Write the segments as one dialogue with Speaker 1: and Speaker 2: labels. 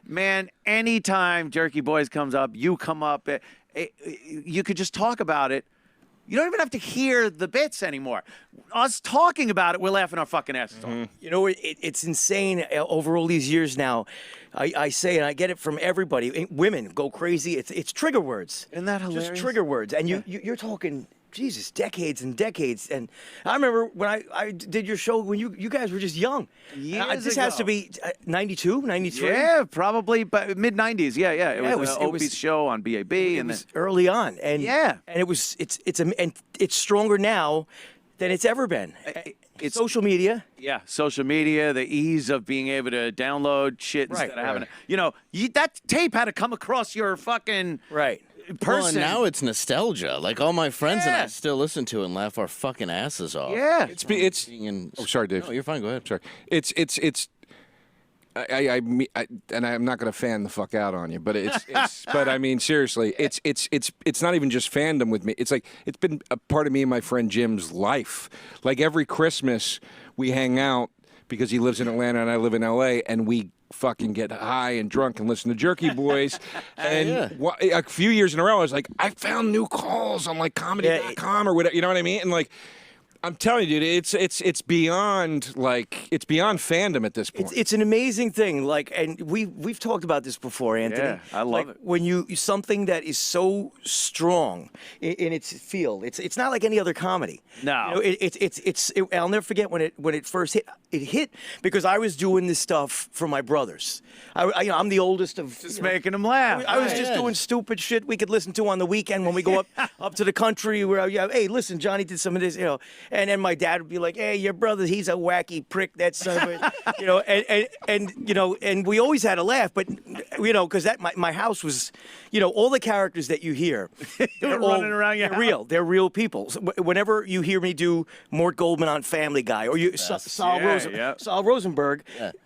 Speaker 1: man, anytime Jerky Boys comes up, you come up, you could just talk about it. You don't even have to hear the bits anymore. Us talking about it, we're laughing our fucking asses off.
Speaker 2: You know, it's insane over all these years now. I say, and I get it from everybody. Women go crazy. It's trigger words.
Speaker 1: Isn't that hilarious?
Speaker 2: Just trigger words. And you're talking, Jesus, decades and decades. And I remember when I did your show when you guys were just young. This has to be 92, 93?
Speaker 1: Yeah, probably, but mid-90s. Yeah. It was Opie's show on BAB.
Speaker 2: It was early on. And it's stronger now than it's ever been. It's social media.
Speaker 1: Yeah, social media, the ease of being able to download shit instead of having to, that tape had to come across your fucking person.
Speaker 3: Well, and now it's nostalgia. Like all my friends and I still listen to it and laugh our fucking asses off.
Speaker 1: Yeah.
Speaker 4: Oh, sorry, Dave.
Speaker 3: No, you're fine. Go ahead.
Speaker 4: Sorry. And I'm not going to fan the fuck out on you, but but I mean seriously, it's not even just fandom with me. It's like it's been a part of me and my friend Jim's life. Like every Christmas we hang out because he lives in Atlanta and I live in LA, and we fucking get high and drunk and listen to Jerky Boys. And a few years in a row, I was like, I found new calls on like comedy.com or whatever. You know what I mean? And like, I'm telling you, dude, it's beyond fandom at this point.
Speaker 2: It's an amazing thing. Like, and we've talked about this before, Anthony.
Speaker 1: Yeah, I love it.
Speaker 2: When something that is so strong in its field. It's not like any other comedy.
Speaker 1: No,
Speaker 2: I'll never forget when it first hit. It hit because I was doing this stuff for my brothers. I'm the oldest of
Speaker 1: just making them laugh.
Speaker 2: I was just doing stupid shit we could listen to on the weekend when we go up to the country. Where hey, listen, Johnny did some of this, And then my dad would be like, "Hey, your brother, he's a wacky prick. That son of a," and we always had a laugh. But because my house was, all the characters that you hear,
Speaker 1: they're running around.
Speaker 2: They're real. They're real people. So whenever you hear me do Mort Goldman on Family Guy, or Saul Rosenberg,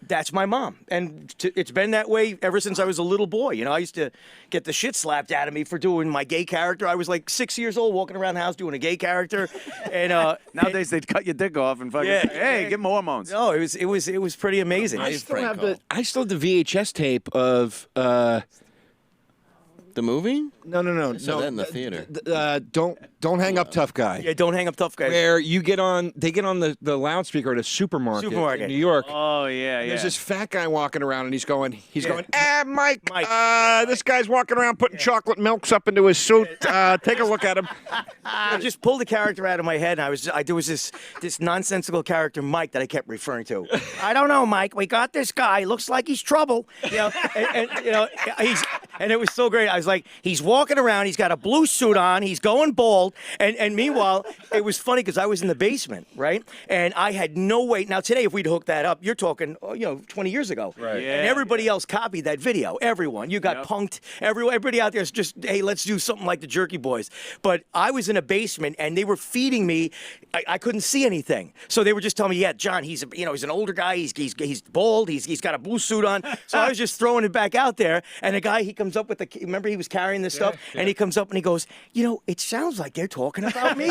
Speaker 2: that's my mom, and it's been that way ever since I was a little boy. I used to get the shit slapped out of me for doing my gay character. I was like 6 years old, walking around the house doing a gay character, and.
Speaker 1: Nowadays they'd cut your dick off and fucking say, hey, give him hormones.
Speaker 2: No, it was pretty amazing.
Speaker 4: I still have the VHS tape of
Speaker 3: the movie.
Speaker 4: No.
Speaker 3: I saw that in the theater.
Speaker 4: Don't hang up, tough guy.
Speaker 2: Yeah, don't hang up, tough guy.
Speaker 4: Where they get on the loudspeaker at a supermarket in New York.
Speaker 1: Oh yeah.
Speaker 4: There's this fat guy walking around, and he's going, Mike, this guy's walking around putting chocolate milks up into his suit. Take a look at him.
Speaker 2: I just pulled the character out of my head, and there was this nonsensical character, Mike, that I kept referring to. I don't know, Mike. We got this guy. Looks like he's trouble. And it was so great. I was like, he's walking around. He's got a blue suit on. He's going bald. And meanwhile, it was funny because I was in the basement, right? And I had no way. Now, today, if we'd hooked that up, you're talking, 20 years ago.
Speaker 4: Right.
Speaker 1: Yeah,
Speaker 2: and everybody else copied that video. Everyone. You got punked. Everybody out there is just, hey, let's do something like the Jerky Boys. But I was in a basement, and they were feeding me. I couldn't see anything. So they were just telling me, yeah, John, he's an older guy. He's bald. He's got a blue suit on. So I was just throwing it back out there. And the guy, he comes up with remember he was carrying this stuff? And he comes up and he goes, it sounds like they're talking about me.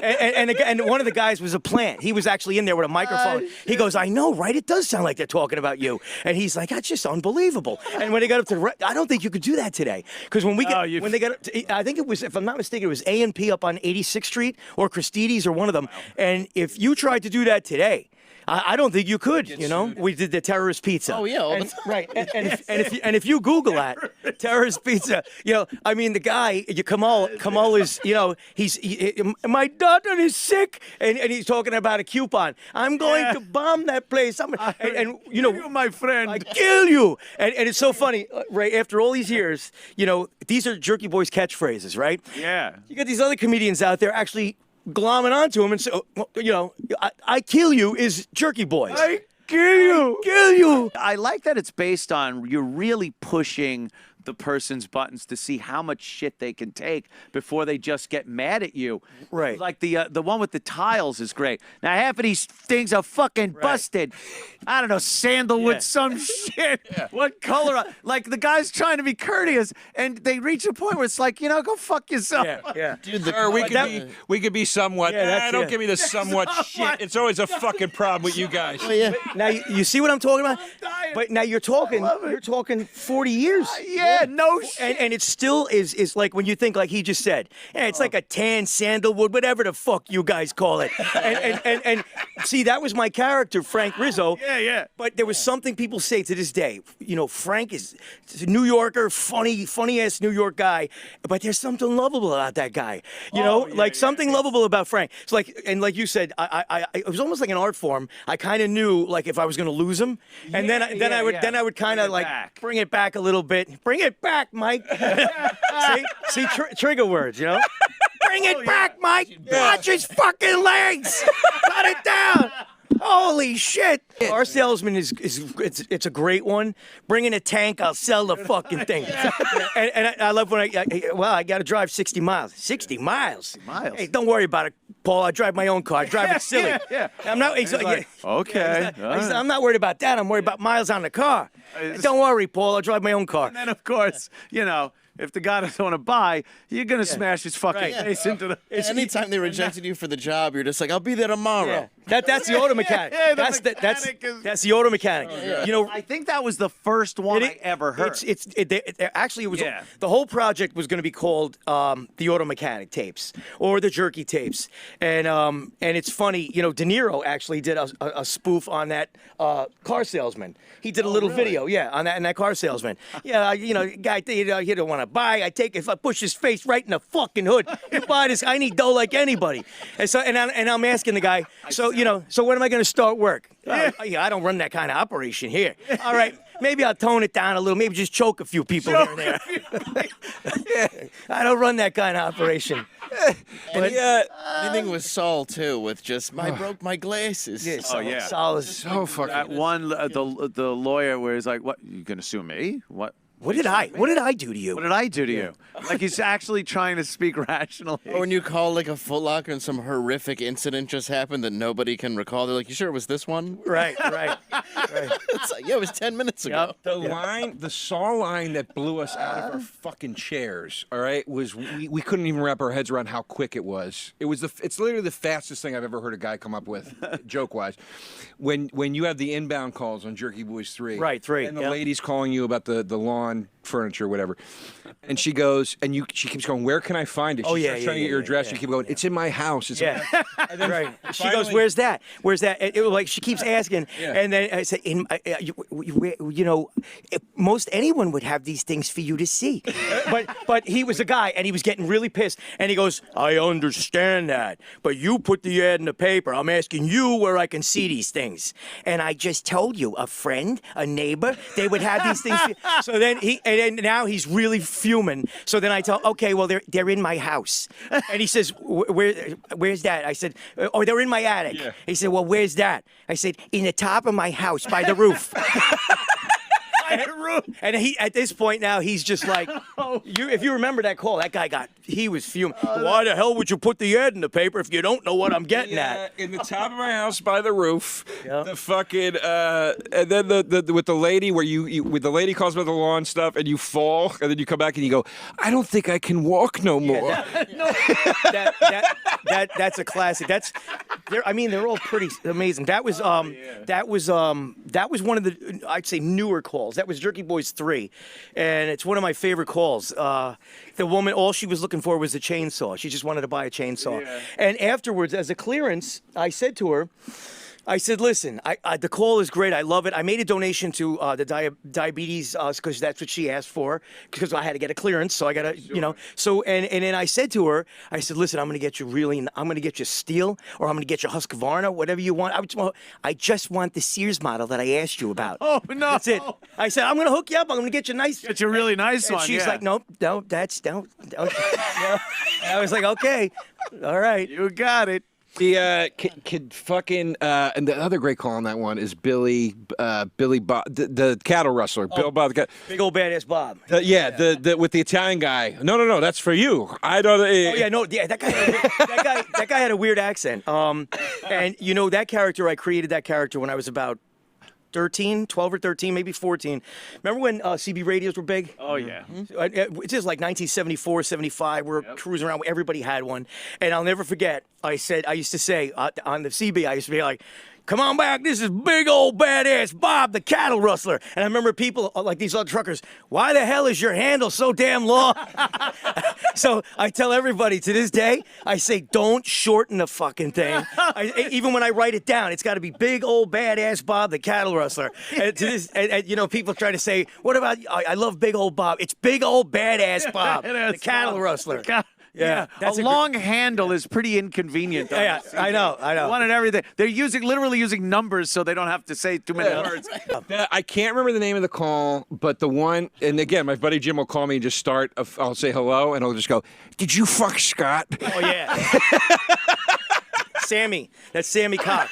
Speaker 2: and one of the guys was a plant. He was actually in there with a microphone. He goes, I know, right? It does sound like they're talking about you. And he's like, that's just unbelievable. And when they got up to I don't think you could do that today. Because when they got up to, I think it was, if I'm not mistaken, it was A&P up on 86th Street or Christides or one of them. And if you tried to do that today, I don't think you could, We did the terrorist pizza.
Speaker 3: Oh, yeah.
Speaker 2: Right. And if you Google that, terrorist pizza, the guy, Kamal is, my daughter is sick. And he's talking about a coupon. I'm going to bomb that place.
Speaker 1: You, my friend.
Speaker 2: I kill you. And it's so funny, right? After all these years, these are Jerky Boys catchphrases, right?
Speaker 1: Yeah.
Speaker 2: You got these other comedians out there actually glomming onto him and say, I kill you is Jerky Boys.
Speaker 1: I kill you.
Speaker 2: Kill you.
Speaker 1: I like that it's based on you're really pushing the person's buttons to see how much shit they can take before they just get mad at you.
Speaker 2: Right.
Speaker 1: Like the one with the tiles is great. Now half of these things are fucking busted. I don't know, sandalwood, some shit. What color? Like the guy's trying to be courteous, and they reach a point where it's like, go fuck yourself.
Speaker 2: Yeah.
Speaker 3: Dude,
Speaker 4: Or we could be somewhat. Don't give me the somewhat shit. It's always a fucking problem with you guys.
Speaker 2: Now you see what I'm talking about? But now you're talking 40 years. And it still is like when you think like he just said, it's like a tan sandalwood, whatever the fuck you guys call it. And see, that was my character, Frank Rizzo.
Speaker 1: Yeah.
Speaker 2: But there was something people say to this day. Frank is a New Yorker, funny ass New York guy. But there's something lovable about that guy. Something lovable about Frank. It's like, and like you said, I it was almost like an art form. I kind of knew like if I was going to lose him, and then I would kind of like bring it back a little bit. Bring it back, Mike. see, trigger words, Bring it back, Mike. Watch his fucking legs. Cut it down. Holy shit! Our salesman it's a great one. Bring in a tank, I'll sell the fucking thing. and I love when I got to drive 60 miles. 60 miles. Hey, don't worry about it, Paul. I drive my own car. I drive it silly. I'm not.
Speaker 1: Okay.
Speaker 2: I'm not worried about that. I'm worried about miles on the car. Don't worry, Paul. I'll drive my own car.
Speaker 1: And then of course, if the guy doesn't want to buy, you're gonna smash his fucking face into the.
Speaker 3: Anytime they rejected you for the job, you're just like, I'll be there tomorrow.
Speaker 2: That's the auto mechanic. That's the auto mechanic.
Speaker 1: I think that was the first one I ever heard.
Speaker 2: Actually, it was the whole project was going to be called the Auto Mechanic Tapes or the Jerky Tapes, and it's funny. De Niro actually did a spoof on that car salesman. He did a little video, on that car salesman. Guy, he don't want to buy. If I push his face right in the fucking hood, if buy this, I need dough like anybody. And so, and I'm asking the guy, so when am I going to start work? I don't run that kind of operation here. All right, maybe I'll tone it down a little. Maybe just choke a few people here and there. I don't run that kind of operation.
Speaker 3: But anything with Saul too, with just I broke my glasses.
Speaker 2: Saul is
Speaker 4: so fucking.
Speaker 1: That one, the lawyer, where he's like, "What? You gonna sue me? What?
Speaker 2: What did I do to you?
Speaker 1: What did I do to you?" Like he's actually trying to speak rationally.
Speaker 3: Or when you call like a Foot Locker and some horrific incident just happened that nobody can recall, they're like, "You sure it was this one?"
Speaker 2: Right.
Speaker 3: It's like, it was 10 minutes ago.
Speaker 4: Yep. The Saw line that blew us out of our fucking chairs, all right, was we couldn't even wrap our heads around how quick it was. It's literally the fastest thing I've ever heard a guy come up with, joke-wise. When you have the inbound calls on Jerky Boys 3.
Speaker 2: Right, 3.
Speaker 4: And the lady's calling you about the lawn furniture, whatever. And she goes, she keeps going, "Where can I find it?" She starts trying to get your address. You keep going, "It's in my house." It's in my
Speaker 2: and then she goes, "Where's that? Where's that?" It was like she keeps asking, and then I said, most anyone would have these things for you to see, but he was a guy, and he was getting really pissed, and he goes, "I understand that, but you put the ad in the paper. I'm asking you where I can see these things, and I just told you, a friend, a neighbor, they would have these things." So then now he's really fuming. So then I tell, "Okay, well they're in my house," and he says, "Where's that?" I said, "Oh, they're in my attic." Yeah. He said, "Well, where's that?" I said, "In the top of my house by the roof." And he, at this point now, he's just like, if you remember that call, that guy he was fuming. Why the hell would you put the ad in the paper if you don't know what I'm getting at?
Speaker 4: In the top of my house by the roof, the fucking, and then with the lady where with the lady calls about the lawn stuff and you fall and then you come back and you go, "I don't think I can walk no more."
Speaker 2: That's a classic. They're all pretty amazing. That was one of the, I'd say, newer calls. That was Jerky Boys 3, and it's one of my favorite calls. The woman, all she was looking for was a chainsaw. She just wanted to buy a chainsaw. Yeah. And afterwards, as a clearance, I said to her, "Listen, the call is great. I love it. I made a donation to the diabetes because that's what she asked for, because I had to get a clearance. So I got to, So and then I said to her, I said, "Listen, I'm going to get you steel, or I'm going to get you Husqvarna, whatever you want. I just want the Sears model that I asked you about."
Speaker 1: Oh no,
Speaker 2: that's it. I said, "I'm going to hook you up. I'm going to get you nice.
Speaker 1: Get you a really nice one."
Speaker 2: And she's like, "No, that's don't." I was like, "Okay, all right,
Speaker 1: you got it."
Speaker 4: The kid fucking and the other great call on that one is Billy Bob, the cattle rustler, Bill Bob,
Speaker 2: Big old badass Bob.
Speaker 4: the with the Italian guy. No, that's for you. I don't.
Speaker 2: Oh yeah, no, yeah, that guy had a weird accent. And you know that character, I created that character when I was about 13, 12 or 13, maybe 14. Remember when CB radios were big?
Speaker 1: Oh, yeah.
Speaker 2: It's just like 1974, 75. We're cruising around. Everybody had one. And I'll never forget, I used to say on the CB, I used to be like, come on back, this is big old badass Bob, the cattle rustler. And I remember people, like these other truckers, why the hell is your handle so damn long? So I tell everybody to this day, I say, don't shorten the fucking thing. Even when I write it down, it's got to be big old badass Bob, the cattle rustler. And to this, you know, people try to say, what about, I love big old Bob. It's big old badass Bob, the cattle rustler. Yeah,
Speaker 1: a long handle is pretty inconvenient.
Speaker 2: Yeah, I know.
Speaker 1: Wanted everything. They're literally using numbers so they don't have to say too many words.
Speaker 4: I can't remember the name of the call, but the one, and again, my buddy Jim will call me and just start. I'll say hello, and I'll just go, "Did you fuck Scott?"
Speaker 2: Oh yeah, Sammy. That's Sammy Cox.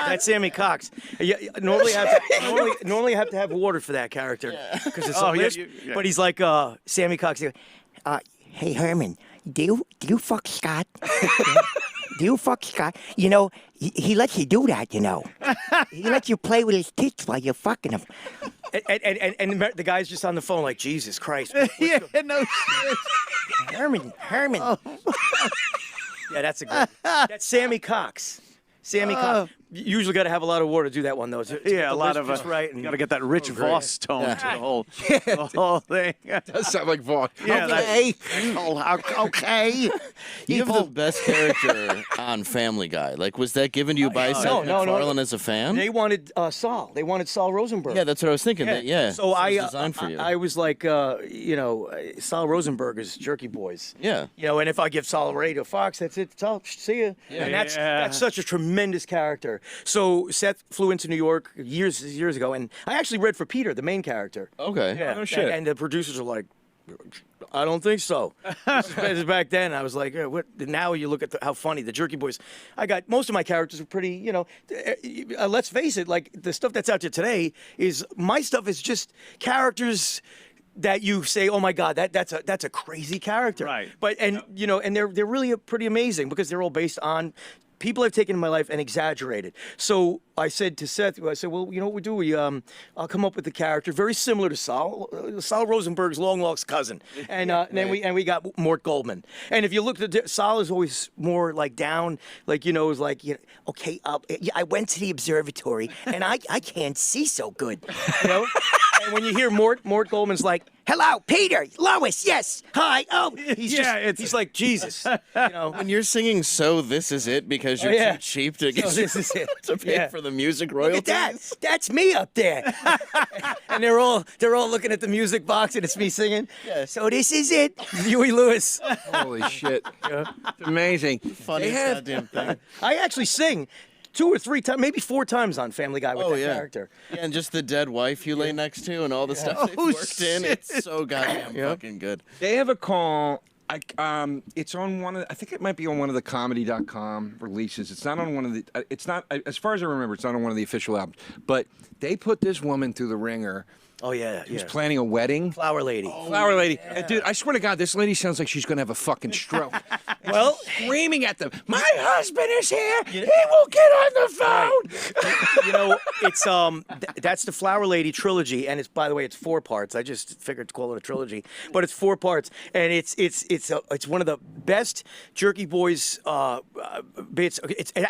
Speaker 2: That's Sammy Cox. Normally I have to have water for that character because it's so lisp. But he's like Sammy Cox. Hey Herman, do you fuck Scott? Do you fuck Scott? You know, he lets you do that, you know. He lets you play with his tits while you're fucking him. And the guy's just on the phone like, Jesus Christ.
Speaker 1: No shit.
Speaker 2: Herman. Oh. Yeah, that's a good. That's Sammy Cox. Sammy Cox. You usually got to have a lot of water to do that one, though.
Speaker 1: A lot of
Speaker 2: just right. And
Speaker 1: got to get that rich Voss tone to the whole thing.
Speaker 4: That sounds like Vaughn.
Speaker 1: Yeah,
Speaker 4: okay.
Speaker 1: Okay.
Speaker 3: You have the best character on Family Guy. Like, was that given to you by Seth MacFarlane as a fan?
Speaker 2: They wanted Saul. They wanted Saul Rosenberg.
Speaker 3: Yeah, that's what I was thinking.
Speaker 2: So
Speaker 3: it was designed for you.
Speaker 2: I was like, you know, Saul Rosenberg is Jerky Boys.
Speaker 3: Yeah.
Speaker 2: You know, and if I give Saul a radio Fox, that's it. Saul, see ya.
Speaker 3: Yeah.
Speaker 2: And that's such a tremendous character. So Seth flew into New York years ago, and I actually read for Peter, the main character.
Speaker 3: Okay.
Speaker 2: Yeah.
Speaker 4: No shit.
Speaker 2: And the producers are like, I don't think so. This is back then. I was like, what? Now you look at how funny the Jerky Boys. I got most of my characters are pretty, you know. Let's face it, like the stuff that's out there today is my stuff is just characters that you say, oh my God, that's a crazy character.
Speaker 1: Right.
Speaker 2: But you know, and they're really pretty amazing because they're all based on people I've taken in my life and exaggerated. So I said to Seth, I said, well, you know what we do? I'll come up with a character very similar to Saul Rosenberg's long lost cousin, and then we got Mort Goldman. And if you look at Saul is always more like down, like is like okay, I went to the observatory and I can't see so good, you know. And when you hear Mort Goldman's like, hello, Peter, Lois, yes, hi, oh, he's like Jesus, you know.
Speaker 3: When you're singing "So This Is It" because you're too cheap to get
Speaker 2: this is it.
Speaker 3: to pay for the music royalties.
Speaker 2: Look at that. That's me up there. And they're all looking at the music box and it's me singing. Yeah. So this is it. Huey Lewis.
Speaker 4: Holy shit. It's amazing.
Speaker 3: Funniest goddamn thing.
Speaker 2: I actually sing 2 or 3 times, maybe 4 times on Family Guy with that character.
Speaker 3: Yeah, and just the dead wife you lay next to and all the stuff they've worked in. It's so goddamn fucking good.
Speaker 4: They have a call. It's on one of. I think it might be on one of the comedy.com releases. It's not on one of the. It's not, as far as I remember, it's not on one of the official albums. But they put this woman through the ringer.
Speaker 2: Oh yeah,
Speaker 4: Who's planning a wedding?
Speaker 2: Flower Lady.
Speaker 4: Flower Lady. Dude, I swear to God, this lady sounds like she's gonna have a fucking stroke.
Speaker 2: Well,
Speaker 4: screaming at them. My husband is here. He will get on the phone.
Speaker 2: You know, it's that's the Flower Lady trilogy, and it's, by the way, it's 4 parts. I just figured to call it a trilogy, but it's 4 parts, and it's one of the best Jerky Boys bits.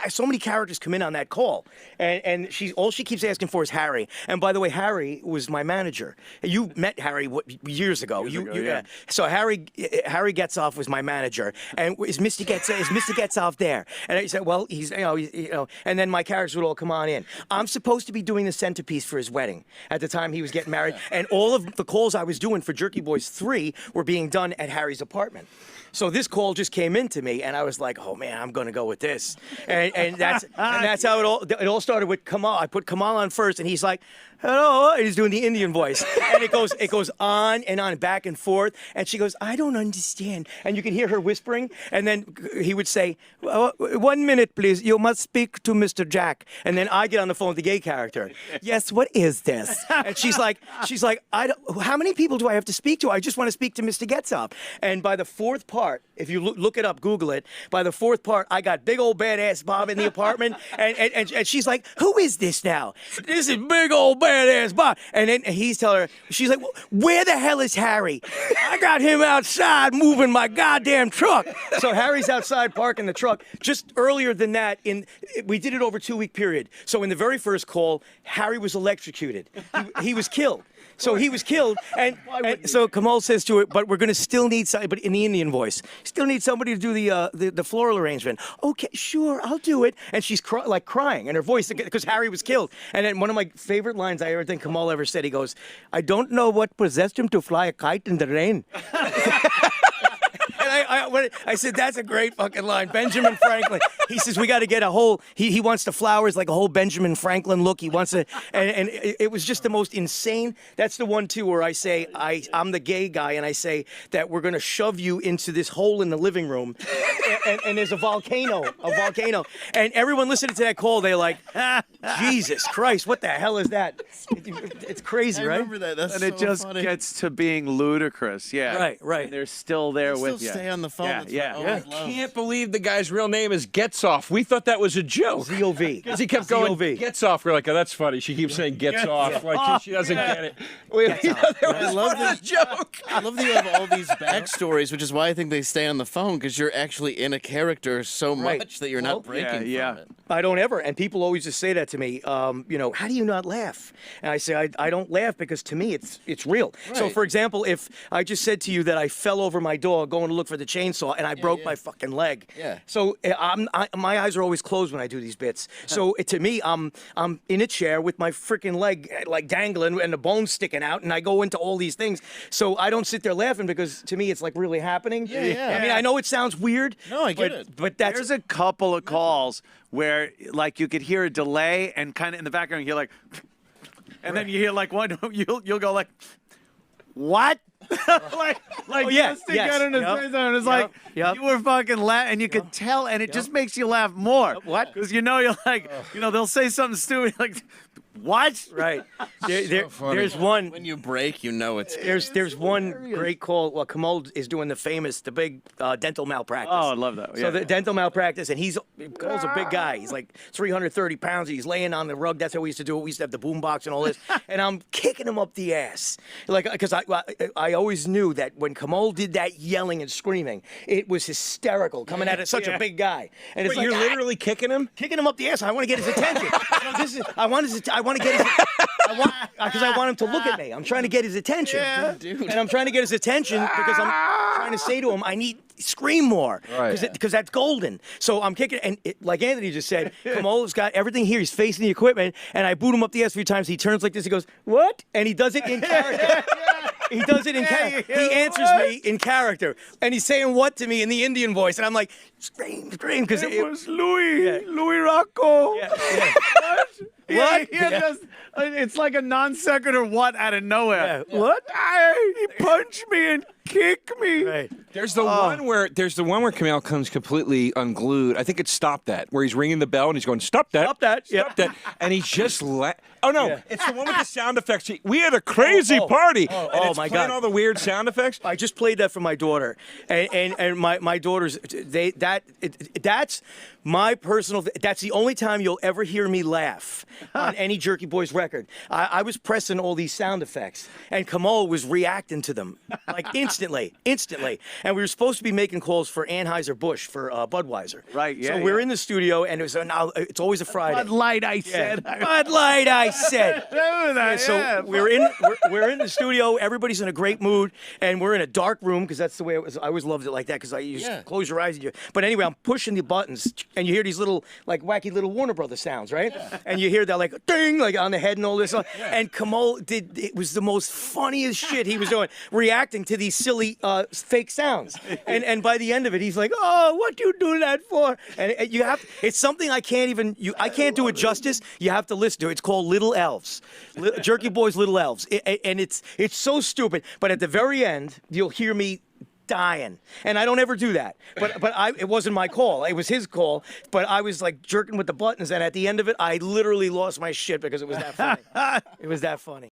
Speaker 2: So many characters come in on that call, and all she keeps asking for is Harry. And by the way, Harry was my manager. You met Harry years ago. Yeah. So Harry Getzoff was my manager, and is Mr. Getzoff there? And I said, well, he's you know. And then my characters would all come on in. I'm supposed to be doing the centerpiece for his wedding at the time he was getting married, and all of the calls I was doing for Jerky Boys 3 were being done at Harry's apartment. So this call just came into me, and I was like, "Oh man, I'm going to go with this." And that's how it all started with Kamal. I put Kamal on first, and he's like, hello, and he's doing the Indian voice, and it goes on and on, back and forth, and she goes, I don't understand, and you can hear her whispering, and then he would say, 1 minute, please, you must speak to Mr. Jack, and then I get on the phone with the gay character. Yes, what is this? And she's like, how many people do I have to speak to? I just want to speak to Mr. Getzop. And by the fourth part, if you look it up, Google it, by the fourth part, I got big old badass Bob in the apartment, and she's like, who is this now? This is big old badass Bob. And then he's telling her, she's like, where the hell is Harry? I got him outside moving my goddamn truck. So Harry's outside parking the truck. Just earlier than that, we did it over a 2-week period. So in the very first call, Harry was electrocuted. He was killed. So he was killed, and so Kamal says to her, but we're going to still need somebody, but in the Indian voice, still need somebody to do the floral arrangement. Okay, sure, I'll do it. And she's crying in her voice because Harry was killed. And then one of my favorite lines I ever think Kamal ever said, he goes, I don't know what possessed him to fly a kite in the rain. And I said, that's a great fucking line. Benjamin Franklin. He says, we got to get a whole, he wants the flowers like a whole Benjamin Franklin look. He wants to, and it was just the most insane. That's the one, too, where I say, I'm the gay guy, and I say that we're going to shove you into this hole in the living room, and there's a volcano. And everyone listening to that call, they're like, Jesus Christ, what the hell is that? It's crazy, right?
Speaker 3: I remember that. That's
Speaker 1: And
Speaker 3: so
Speaker 1: it just
Speaker 3: funny.
Speaker 1: gets to being ludicrous. Yeah.
Speaker 2: Right.
Speaker 1: And they're still there with you.
Speaker 3: Stay on the phone.
Speaker 1: Yeah,
Speaker 3: That's
Speaker 1: yeah.
Speaker 3: what I always love.
Speaker 4: Can't believe the guy's real name is Getzoff. We thought that was a joke.
Speaker 2: Z-O-V.
Speaker 4: Because he kept going,
Speaker 2: Z-O-V.
Speaker 4: gets off. We're like, oh, that's funny. She keeps saying gets off. Like, she doesn't get it.
Speaker 3: I love
Speaker 4: the joke.
Speaker 3: I love that you have all these backstories, which is why I think they stay on the phone, because you're actually in a character so
Speaker 2: Right.
Speaker 3: much that you're not breaking
Speaker 1: yeah.
Speaker 3: from it.
Speaker 2: I don't ever, and people always just say that to me. How do you not laugh? And I say I don't laugh because to me it's real. So
Speaker 3: Right.
Speaker 2: for example, if I just said to you that I fell over my dog going to look for the chainsaw and I broke my fucking leg.
Speaker 3: Yeah.
Speaker 2: So my eyes are always closed when I do these bits. So to me, I'm in a chair with my freaking leg like dangling and the bones sticking out, and I go into all these things. So I don't sit there laughing because to me it's like really happening.
Speaker 3: Yeah.
Speaker 2: I mean, I know it sounds weird.
Speaker 3: No, I get it.
Speaker 2: But that's
Speaker 1: There's a couple of calls where, like, you could hear a delay, and kind of in the background you hear like, and then you hear like one, you'll go like, what? like
Speaker 2: yes,
Speaker 1: just to get in the
Speaker 2: yep,
Speaker 1: face and it's
Speaker 2: yep,
Speaker 1: like
Speaker 2: yep.
Speaker 1: you were fucking laughing, and you could tell, and it just makes you laugh more.
Speaker 2: What?
Speaker 1: Because you're like, they'll say something stupid like, what?
Speaker 2: right.
Speaker 4: funny.
Speaker 2: There's one.
Speaker 3: When you break, you know it's.
Speaker 2: There's one great call. Well, Kamal is doing the big dental malpractice.
Speaker 1: Oh, I love that.
Speaker 2: So
Speaker 1: Yeah.
Speaker 2: the dental malpractice, and Kamal's a big guy. He's like 330 pounds. He's laying on the rug. That's how we used to do it. We used to have the boombox and all this. And I'm kicking him up the ass, like because I always knew that when Kamal did that yelling and screaming, it was hysterical coming out of such a big guy. And it's
Speaker 4: But you're
Speaker 2: like,
Speaker 4: literally kicking him?
Speaker 2: kicking him up the ass. I want to get his attention. I want to get his. Because I want him to look at me. I'm trying to get his attention.
Speaker 3: Dude.
Speaker 2: And I'm trying to get his attention because I'm trying to say to him, I need scream more.
Speaker 4: Right.
Speaker 2: Because that's golden. So I'm kicking, and like Anthony just said, Kamal's got everything here. He's facing the equipment, and I boot him up the ass a few times. He turns like this. He goes, what? And he does it in character. He does it in character. He answers me in character. And he's saying what to me in the Indian voice. And I'm like, scream. Because
Speaker 1: It was Louis Rocco.
Speaker 2: What?
Speaker 1: It's like a non sequitur what out of nowhere.
Speaker 2: Yeah. What?
Speaker 1: He punched me and kicked me.
Speaker 2: Right.
Speaker 4: There's the one where Camille comes completely unglued. I think it's Stop That, where he's ringing the bell and he's going, Stop that.
Speaker 2: Stop that. Yep.
Speaker 4: Stop that. And he's just oh no,
Speaker 2: Yeah.
Speaker 4: it's the one with the sound effects. We had a crazy party. And it's
Speaker 2: my
Speaker 4: playing
Speaker 2: God.
Speaker 4: all the weird sound effects.
Speaker 2: I just played that for my daughter, and my daughters. That's my personal. That's the only time you'll ever hear me laugh on any Jerky Boys record. I was pressing all these sound effects, and Kamal was reacting to them like instantly. And we were supposed to be making calls for Anheuser-Busch for Budweiser.
Speaker 1: Right, yeah,
Speaker 2: So we're
Speaker 1: yeah.
Speaker 2: in the studio, and now it's always a Friday.
Speaker 1: Bud Light, I
Speaker 2: Yeah.
Speaker 1: said.
Speaker 2: Bud Light, I said. So we're in the studio. Everybody's in a great mood, and we're in a dark room because that's the way it was. I always loved it like that because I used to close your eyes. But anyway, I'm pushing the buttons, and you hear these little, like, wacky little Warner Brothers sounds, right? And you hear that, like, ding, like, on the head and all this. And Kamal it was the most funniest shit he was doing, reacting to these silly fake sounds. And by the end of it, he's like, oh, what you do that for? And you have, it's something I can't do it justice. You have to listen to it. It's called Little Elves. Jerky Boys, Little Elves. And it's so stupid. But at the very end, you'll hear me dying, and I don't ever do that. But it wasn't my call. It was his call. But I was like jerking with the buttons, and at the end of it, I literally lost my shit because it was that funny. It was that funny.